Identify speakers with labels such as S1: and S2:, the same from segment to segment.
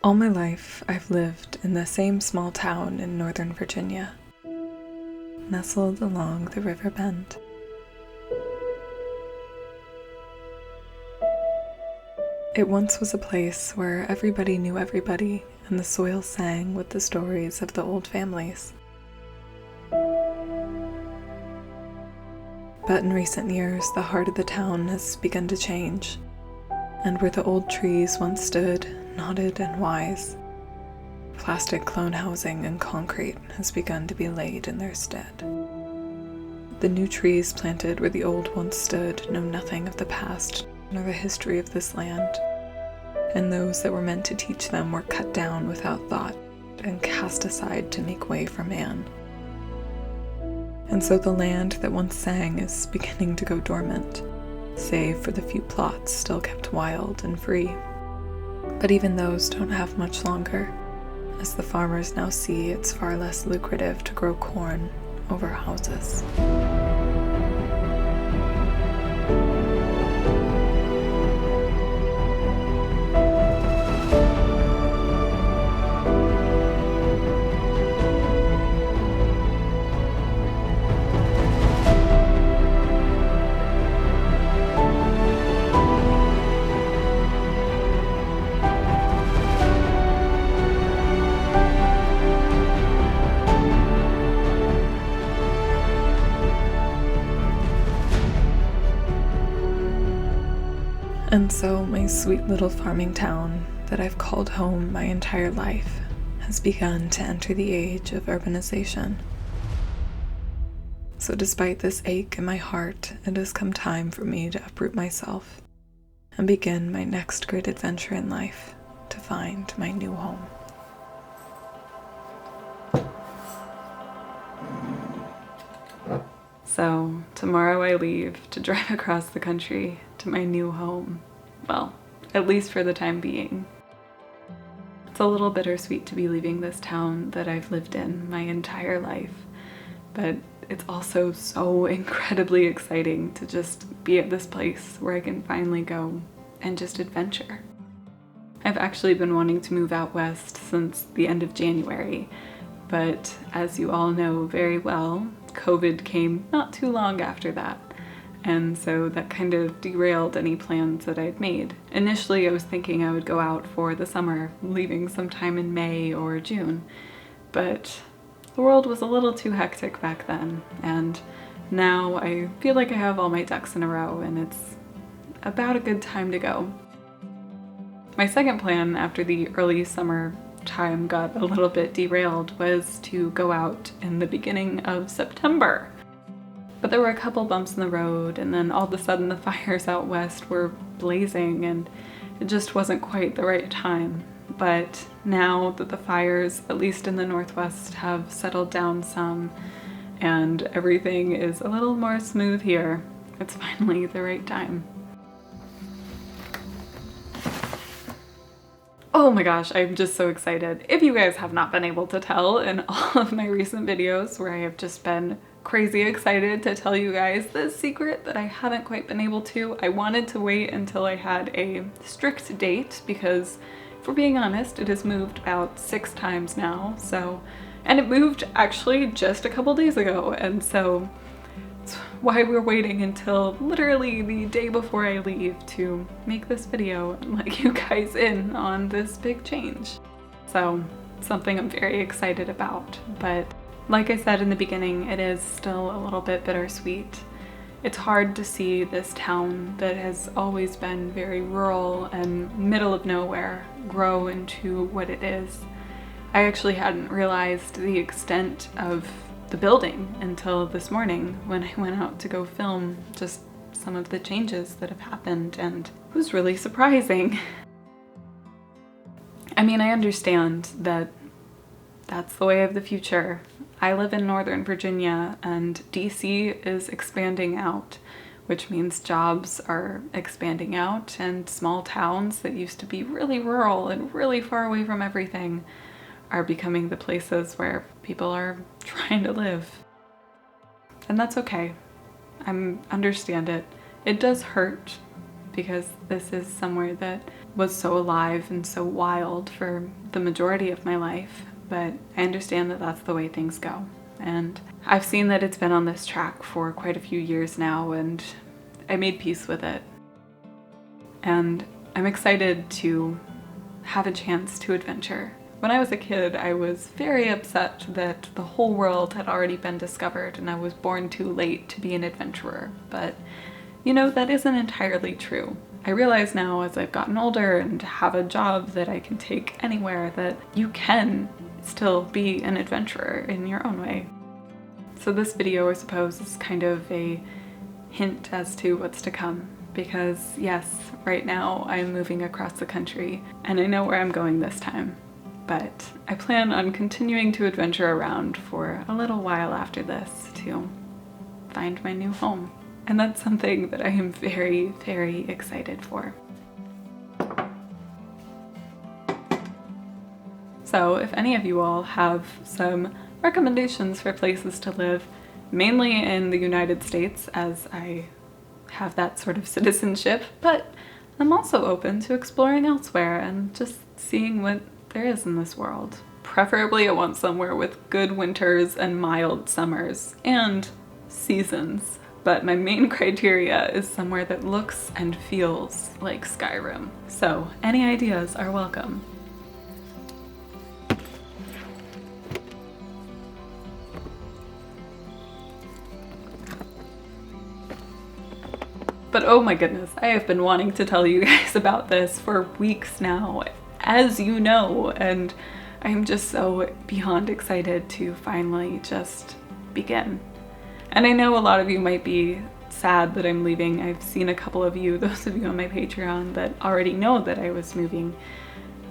S1: All my life, I've lived in the same small town in Northern Virginia, nestled along the river bend. It once was a place where everybody knew everybody, and the soil sang with the stories of the old families. But in recent years, the heart of the town has begun to change, and where the old trees once stood, knotted and wise, plastic clone housing and concrete has begun to be laid in their stead. The new trees planted where the old once stood know nothing of the past nor the history of this land, and those that were meant to teach them were cut down without thought and cast aside to make way for man. And so the land that once sang is beginning to go dormant, save for the few plots still kept wild and free. But even those don't have much longer, as the farmers now see it's far less lucrative to grow corn over houses. And so my sweet little farming town that I've called home my entire life has begun to enter the age of urbanization. So despite this ache in my heart, it has come time for me to uproot myself and begin my next great adventure in life to find my new home. So tomorrow I leave to drive across the country to my new home. Well, at least for the time being. It's a little bittersweet to be leaving this town that I've lived in my entire life, but it's also so incredibly exciting to just be at this place where I can finally go and just adventure. I've actually been wanting to move out west since the end of January, but as you all know very well, COVID came not too long after that, and so that kind of derailed any plans that I'd made. Initially, I was thinking I would go out for the summer, leaving sometime in May or June, but the world was a little too hectic back then, and now I feel like I have all my ducks in a row and it's about a good time to go. My second plan after the early summer time got a little bit derailed was to go out in the beginning of September. But there were a couple bumps in the road, and then all of a sudden the fires out west were blazing and it just wasn't quite the right time. But now that the fires, at least in the Northwest, have settled down some and everything is a little more smooth here, it's finally the right time. Oh my gosh, I'm just so excited. If you guys have not been able to tell in all of my recent videos where I have just been crazy excited to tell you guys this secret that I haven't quite been able to, I wanted to wait until I had a strict date because, if we're being honest, it has moved about 6 times now, and it moved actually just a couple days ago, and so that's why we're waiting until literally the day before I leave to make this video and let you guys in on this big change. So, something I'm very excited about, but like I said in the beginning, it is still a little bit bittersweet. It's hard to see this town that has always been very rural and middle of nowhere grow into what it is. I actually hadn't realized the extent of the building until this morning when I went out to go film just some of the changes that have happened, and it was really surprising. I mean, I understand that that's the way of the future. I live in Northern Virginia and DC is expanding out, which means jobs are expanding out and small towns that used to be really rural and really far away from everything are becoming the places where people are trying to live. And that's okay. I understand it. It does hurt because this is somewhere that was so alive and so wild for the majority of my life, but I understand that that's the way things go. And I've seen that it's been on this track for quite a few years now, and I made peace with it. And I'm excited to have a chance to adventure. When I was a kid, I was very upset that the whole world had already been discovered and I was born too late to be an adventurer. But, you know, that isn't entirely true. I realize now as I've gotten older and have a job that I can take anywhere that you can still be an adventurer in your own way. So this video, I suppose, is kind of a hint as to what's to come. Because yes, right now I'm moving across the country and I know where I'm going this time. But I plan on continuing to adventure around for a little while after this to find my new home. And that's something that I am very, very excited for. So if any of you all have some recommendations for places to live, mainly in the United States, as I have that sort of citizenship, but I'm also open to exploring elsewhere and just seeing what there is in this world. Preferably I want somewhere with good winters and mild summers and seasons, but my main criteria is somewhere that looks and feels like Skyrim. So any ideas are welcome. But oh my goodness, I have been wanting to tell you guys about this for weeks now, as you know, and I'm just so beyond excited to finally just begin. And I know a lot of you might be sad that I'm leaving. I've seen a couple of you, those of you on my Patreon, that already know that I was moving.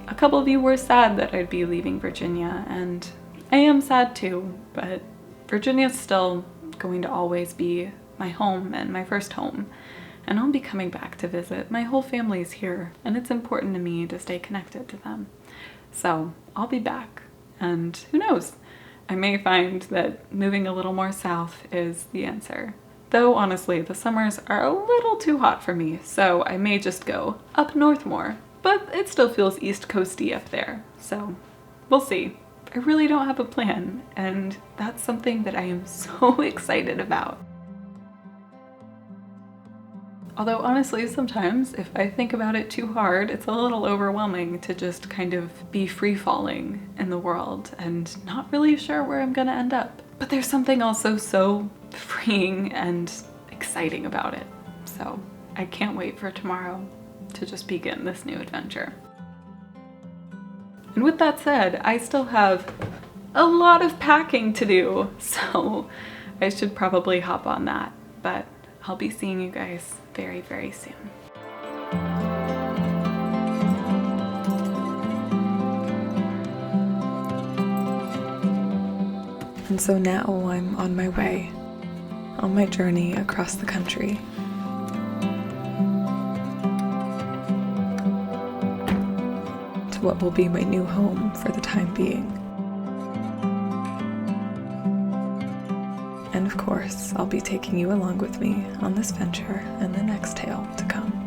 S1: A couple of you were sad that I'd be leaving Virginia, and I am sad too, but Virginia's still going to always be my home and my first home. And I'll be coming back to visit. My whole family's here, and it's important to me to stay connected to them. So I'll be back, and who knows? I may find that moving a little more south is the answer. Though honestly, the summers are a little too hot for me, so I may just go up north more. But it still feels East Coasty up there, so we'll see. I really don't have a plan, and that's something that I am so excited about. Although honestly, sometimes if I think about it too hard, it's a little overwhelming to just kind of be free-falling in the world and not really sure where I'm gonna end up. But there's something also so freeing and exciting about it. So I can't wait for tomorrow to just begin this new adventure. And with that said, I still have a lot of packing to do, so I should probably hop on that. But I'll be seeing you guys very, very soon. And so now I'm on my way, on my journey across the country. To what will be my new home for the time being. And of course, I'll be taking you along with me on this venture and the next tale to come.